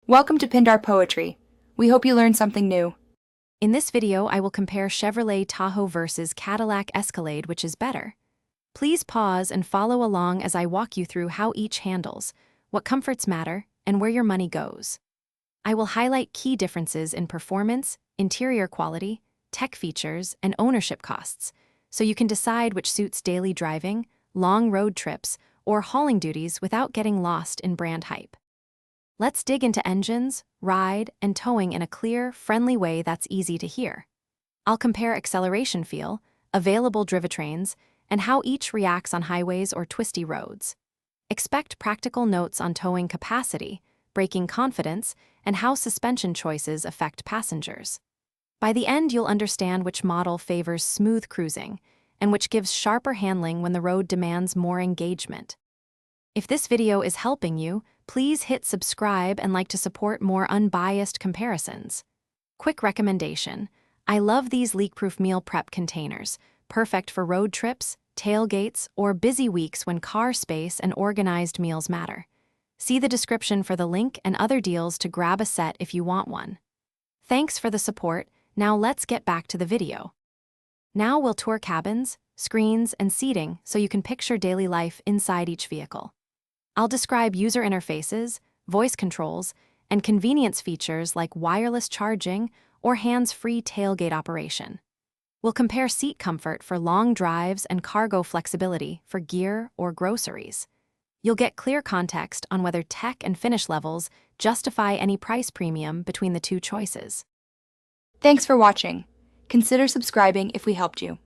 Welcome to Pindar Poetry. We hope you learned something new. In this video, I will compare Chevrolet Tahoe versus Cadillac Escalade, which is better. Please pause and follow along as I walk you through how each handles, what comforts matter, and where your money goes. I will highlight key differences in performance, interior quality, tech features, and ownership costs, so you can decide which suits daily driving, long road trips, or hauling duties without getting lost in brand hype. Let's dig into engines, ride, and towing in a clear, friendly way that's easy to hear. I'll compare acceleration feel, available drivetrains, and how each reacts on highways or twisty roads. Expect practical notes on towing capacity, braking confidence, and how suspension choices affect passengers. By the end, you'll understand which model favors smooth cruising and which gives sharper handling when the road demands more engagement. If this video is helping you, please hit subscribe and like to support more unbiased comparisons. Quick recommendation: I love these leak-proof meal prep containers, perfect for road trips, tailgates, or busy weeks when car space and organized meals matter. See the description for the link and other deals to grab a set if you want one. Thanks for the support. Now let's get back to the video. Now we'll tour cabins, screens, and seating so you can picture daily life inside each vehicle. I'll describe user interfaces, voice controls, and convenience features like wireless charging or hands-free tailgate operation. We'll compare seat comfort for long drives and cargo flexibility for gear or groceries. You'll get clear context on whether tech and finish levels justify any price premium between the two choices. Thanks for watching. Consider subscribing if we helped you.